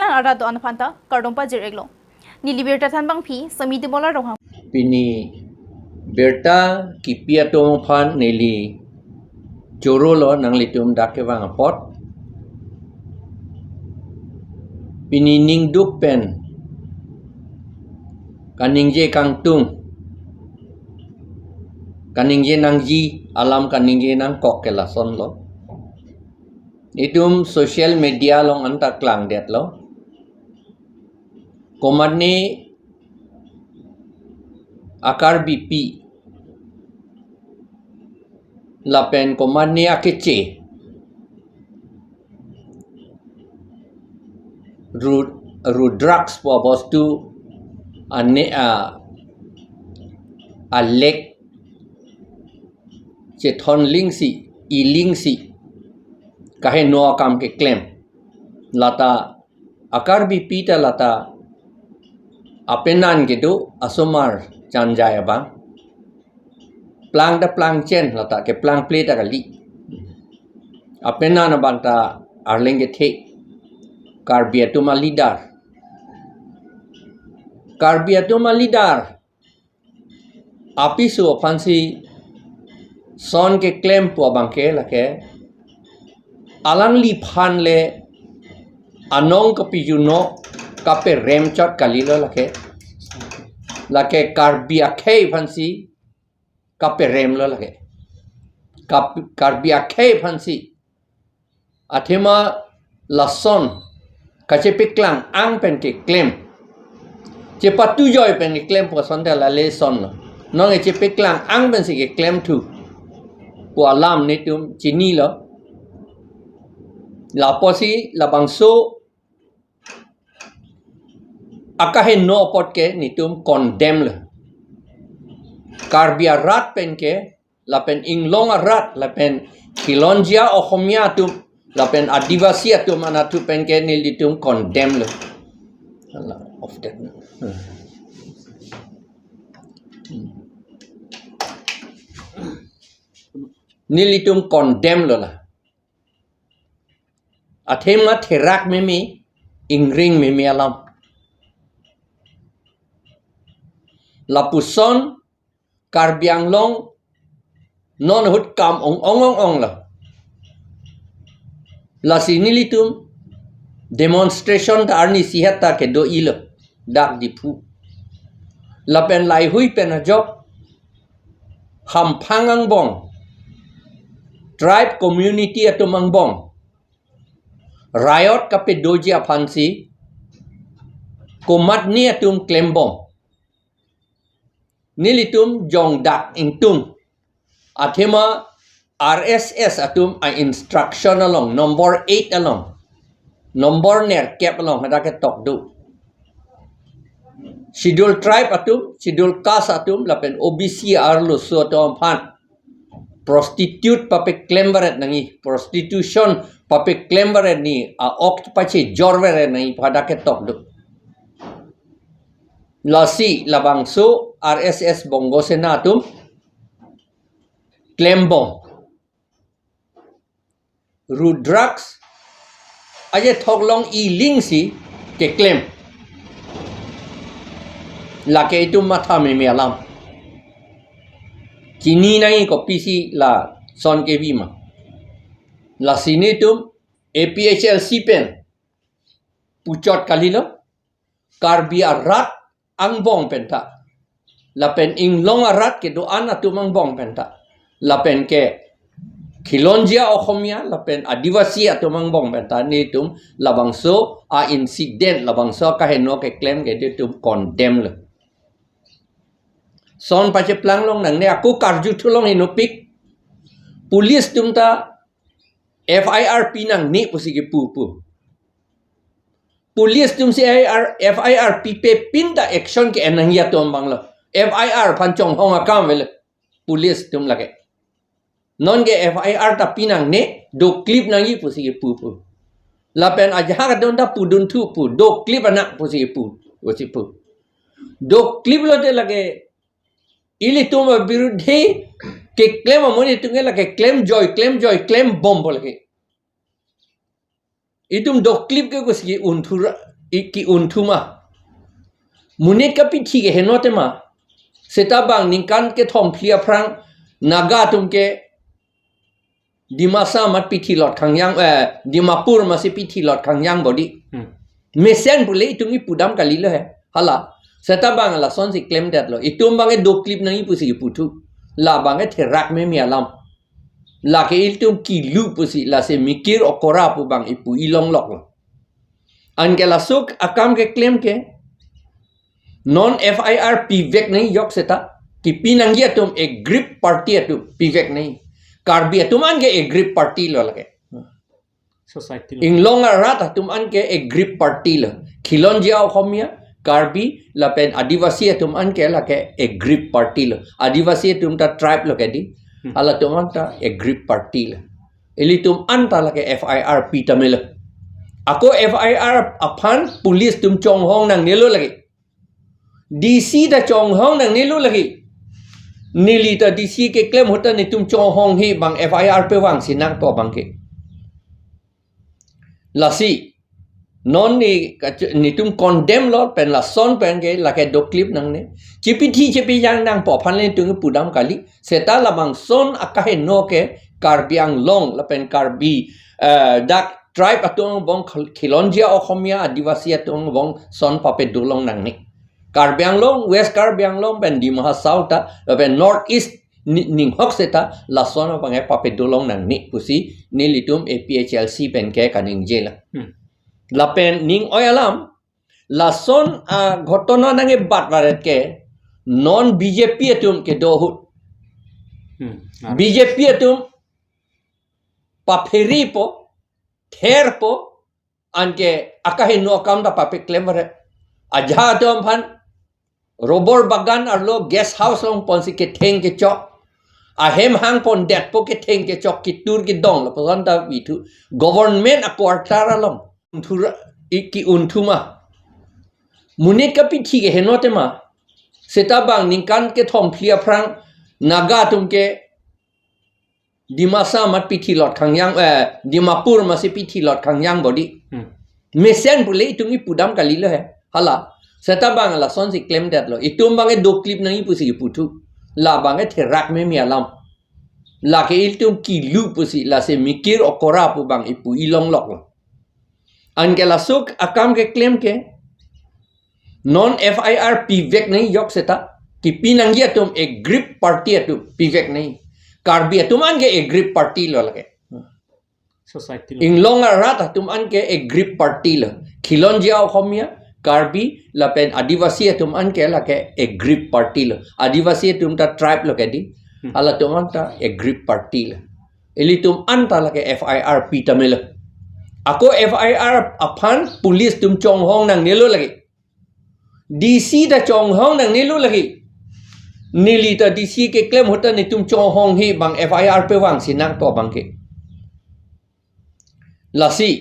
nang arado anfanta kardongpa jireglo. Ni libertad tan bang phi samiti bola rohang. Pini berta kipia to phan neli jorolo nang litum dakewang apot. Pini ning duk pen kaningje kangtung kaningje nang ji alam kaningje nang kok kelason lo. Itum social media long anta klang det lo. Komad ni akar BP lapen komad ni akece ru drugs po bostu ane a lek che thon ling si i ling si kahe no kam ke claim lata akar BP ta lata apenan gitu asomar janjaya bang plang da plang chen lata ke plang plate ta kali apenan bang ta arlenge the karbiatuma lidar api su fancy son ke claim po bang ke lake alang li phan le anong kapijuno kape remchot kalilo lake karbia khe fancy kape rem lo lake karbia khe fancy athema lason kache piklang ang pen ke claim che patu joy pen ke claim po son la le son lo nong che piklang ang pen si ke claim tu po alam ni tum chini lo la posi la bangso akahe no pot ke nitum condemn le karbia rat pen ke la pen inglong rat la pen kilonjia ohomia tum la pen adivasi tum anatu pen ke nilitum condemn le of that nilitum condemn lo la athema therak memi ingring memi alam lapuson karbiang long non hut kam ong la la sinilitum demonstration ta arni sihata ke do ilo dak dipu la pen lai hui pen job ham phangang bong tribe community atumang bong riot kape dojia fancy komat ni atum claim bong nilitum jong dak ingtung athema RSS atum a instruction along number 8 along number ner kep along hada ke tok du schedule tribe atum schedule caste atum lapen OBC arlo so to phan prostitute pape claim baret nangi prostitution pape claim baret ni a oct pache jorvere nangi hada ke tok du lasi labangso RSS bongo senatum claim bong ru drugs aje thoklong i ling si ke claim la ke itu matha me alam chini nai ko pc la son ke vi ma la sinitum APHLC pen puchot kalilo karbia rat ang bong penta la pen ing long arat ke do an atumang bong penta la pen ke khilonjia ohomia la pen adivasi atumang bong penta ni tum labangso a incident labangso ka heno ke claim ke tum condemn le son pache plang long nang ne aku karju thulong hinupik police tum ta FIR pinang ni pusigi pu police tum si FIR pipe pinta action ke enang ya tum banglo FIR panchong hong akam vele police tum lage non ke FIR ta pinang ne do clip nang yi pusigi pu lapen aja ka donda pudun tu pu do clip anak pusigi pu do clip lo de lage ili tum biruddhe ke claim amoni tunge lage claim joy claim bomb bolke itum do clip ke kusigi unthura iki untuma munit ka pithi ke henote ma seta bang ningkan ke thom phlia phrang naga tum ke dimasa mat pithi lot khangyang dimapur ma se pithi lot khangyang body mesen bule itungi pudam kalilo hai hala seta bang la son si claim that lo itum bang e do clip nang ipusi putu la bang e therak me mi alam la ke iltum ki lu pusi la se mikir okora pu bang ipu ilong lok lo an ke la suk akam ke claim ke non FIR pivek nahi yok seta ki pinangia tum e grip party atu pivek nahi karbi tum an ke e grip party lo lage society ing longa rat tum an ke e grip party lo khilon jia khomia karbi la pen adivasi tum an ke la ke e grip party lo adivasi tum ta tribe lo ke di ala tum an ta e grip party lo eli tum an ta la ke FIR pi tamil ako FIR aphan police tum chong hong nang nelo lagi DC da chong hong nang nelo lagi nili ta DC ke claim hota ni tum chong hong hi bang FIR pe wang sinang to bang ke lasi non ni tum condemn lo pen la son pen ke la ke do clip nang ne chipi yang nang po phan le tung pudam kali seta la bang son akahe no ke karbiang long la pen karbi dak tribe atong bong khilonjia okhomia adivasi atong bong son pape dulong nang ni karbiang long west karbiang long pen di maha south ta pen north east ning hok seta la son bang e pape dulong nang ni pusi ni litum APHLC pen ke kaning jela la pen ning oyalam la son ghotona nange bat baret ke non BJP atum ke dohut BJP atum paperi po ther po anke akahe no kam da pape clever aja atum phan robor bagan arlo guest house long ponsi ke theng ke chok ahem hang pon det po ke theng ke chok ki tur ki dong lo pon da bitu government a quarter along thura iki untuma munit ka pithi ke henote ma seta bang ningkan ke thom phlia phrang naga tum ke dimasa mat pithi lot khangyang dimapur ma se pithi lot khangyang body mesen bule itungi pudam kalilo hai hala seta bang la son si claim that lo itum bang e do clip nang ipusi putu la bang e therak me mi alam la ke iltum ki lu pusi la se mikir okora pu bang ipu ilong lok lo an ke la suk akam ke claim ke non FIR pivek nahi yok seta ki pinangia tum e grip party atu pivek nahi karbi tum an ke e grip party lo lage society ing longa rat tum an ke e grip party lo khilon jia khomia karbi la pen adivasi tum an ke la ke e grip party lo adivasi tum ta tribe lo ke di ala tum an ta e grip party lo eli tum an ta la ke FIR pi tamil ako FIR aphan police tum chong hong nang nelo lagi DC da chong hong nang nelo lagi nili ta DC ke claim hota ni tum chong hong hi bang FIR pe wang sinang to bang ke lasi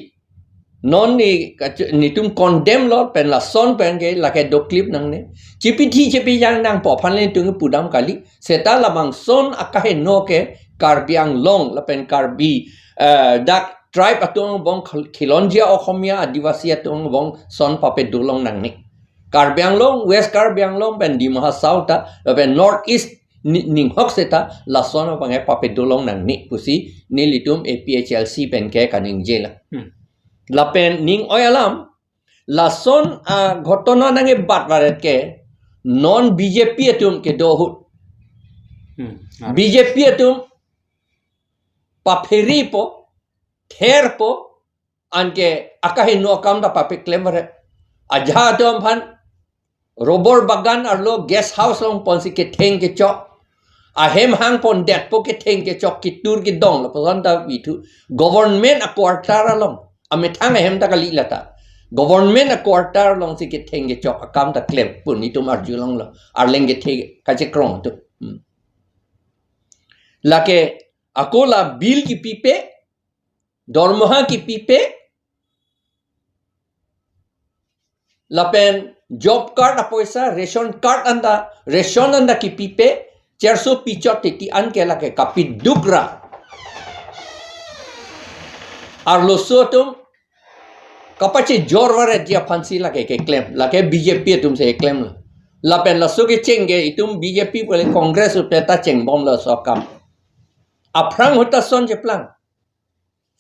non ni tum condemn lo pen la son pen ke la ke do clip nang ne chipi yang nang po phan le tung pudam kali seta la bang son akahe no ke karbiang long la pen karbi dak tribe atong bong khilonjia okhomia adivasi atong bong son pape dulong nang ni karbiang long west karbiang long pen di maha south ta pen north east ning hok seta la son bang e pape dulong nang ni pusi ni litum APHLC pen ke kaning jela la pen ning oyalam la son ghotona nange bat baret ke non BJP atum ke dohut BJP atum paperi po ther po anke akahe no kam da pape clever aja atum phan robor bagan arlo guest house long ponsi ke theng ke chok ahem hang pon det po ke theng ke chok ki tur ki dong lo pon da bitu government a quarter along methang ahem ta kali lata government a quarter long si ke theng ke chok akam ta claim pun ni tum arju long lo arleng ke the ka che krong tu la ke akola bill ki pipe dormaha ki pipe la pen job card apoisa ration card anda ki pipe 400 pichot ti an ke la ke kapit dugra arlo sotum kapachi jorware dia fancy lage ke claim lage BJP tum se claim la pen la sugi chenge itum BJP pole congress upeta cheng bom la sokam aprang hota son je plan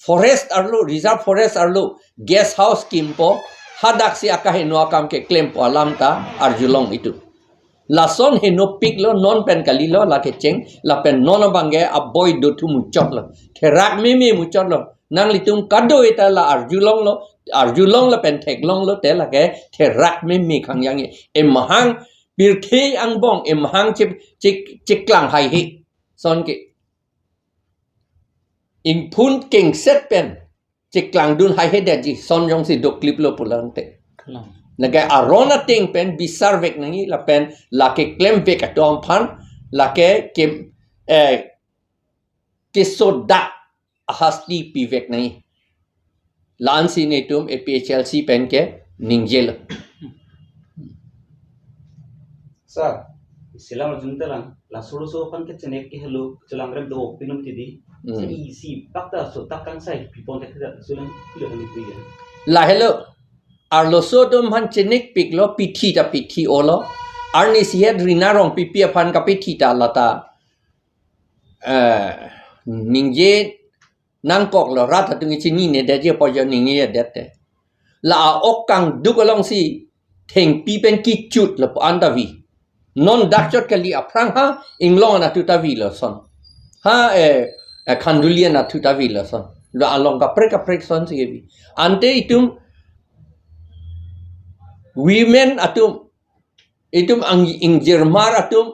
forest arlo reserve forest arlo guest house kimpo hadak si akahe no akam ke claim po alamta arjulong itu la son he no pick lo non pen kalilo la ke cheng la pen non bange aboy do tu muchok lo therak me muchok lo nang litum kado ita la arjulong la pen thek long lo te la ke therak me khang yang e mahang bir the ang bong e mahang chik klang hai hi son ke in phun king set pen chik klang dun hai he de ji son yong si do clip lo pulang te naga arona ting pen bisar vek nangi la pen la ke claim vek atom phan la ke soda ahasti pi vek nangi lan si netum APHLC pen ke ningjel sir silang juntalang la solo pan ke chenek ke hello chelang rem do pinum ti di se isi pakta so takang sai pipon te sulang pilo ni pi la hello arlo so dum han chenik pik lo pithi ta pithi olo arni si het rina rong pipia phan ka pithi ta lata ningje nang kok lo rat tu ngi chini ne de je po jo ningye de te la okang dukolong si theng pi pen ki chut lo anda vi non dakchot kali aprang ha inglong na tuta vi lo son ha khandulia na tuta vi lo son lo along ka prek son si vi ante itum women itum ang ingjermar atum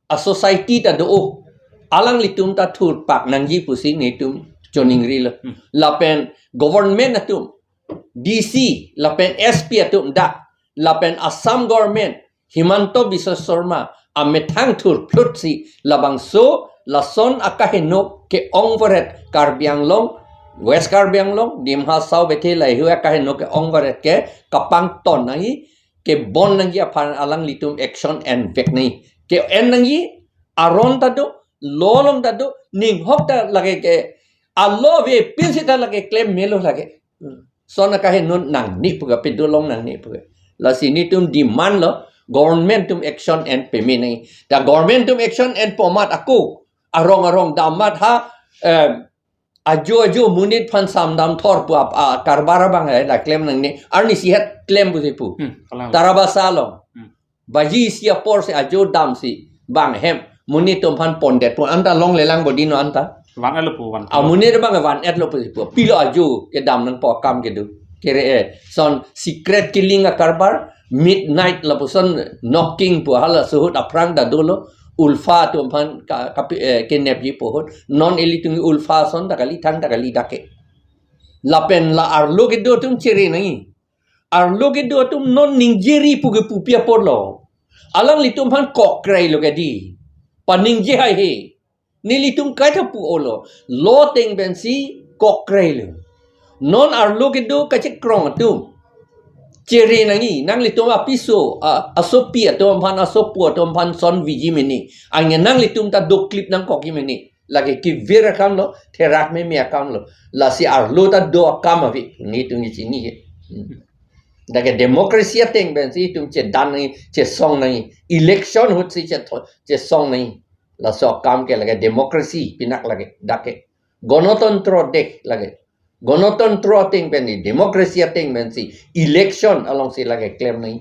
a society ta do alang litum ta thur pak nangji pusi netum choningri la pen government atum DC la pen SP atum da la pen Assam government Himanto Biswa Sharma a methang thur plutsi labang so la son akahenok ke ongvaret Karbianglong West Karbianglong Dimha South Bethe lai hu akahenok ke ongvaret ke kapang ton nai ke bon nangi aphan alang litum action and vek nai ke en nangi aron tado lolom tado ning hok ta lage ke allo ve pinsita lage claim melo lage sona ka hen nang ni puga pedolong nang ni puga la sini tum demand lo government tum action and payment nai da government tum action and pomat aku arong damat ha ajo munit phan sam dam thor pu karbara bang la claim nang ni arni si het claim bu pu tarabasa lo baji sia por se ajo dam si bang hem munit tum phan pondet pu anta long lelang bodi no anta wan alo pu wan munit bang wan et lo pu pilo ajo ke dam nang po kam ke du kere son secret killing a karbar midnight la pu son knocking pu hala suhut aprang da dolo ulfa tum phan ke nep ji pohot non elitung ulfa son da kali thang da kali dake la pen la arlo ke do tum chere nai arlo ke do tum non ningjeri pu ke pupia porlo alang litum phan kok krai lo ke di paningje hai he ni litum kai tha pu olo lo teng ben si kok krai lo non arlo ke do ka che krong tum chere nangi nang litum apiso asopia tom phan asopu tom phan son vijimeni angen nang litum ta do clip nang kok imeni lagi ki vera kam lo therak me akam lo la si arlo ta do akam avi ni tu ni chini he daga democracy teng ben si tum che dan nai che song nai election hut si che song nai la so kam ke laga democracy pinak lage dake gonotantro dek lage gonotantro teng ben ni democracy teng ben si election along si lage claim nai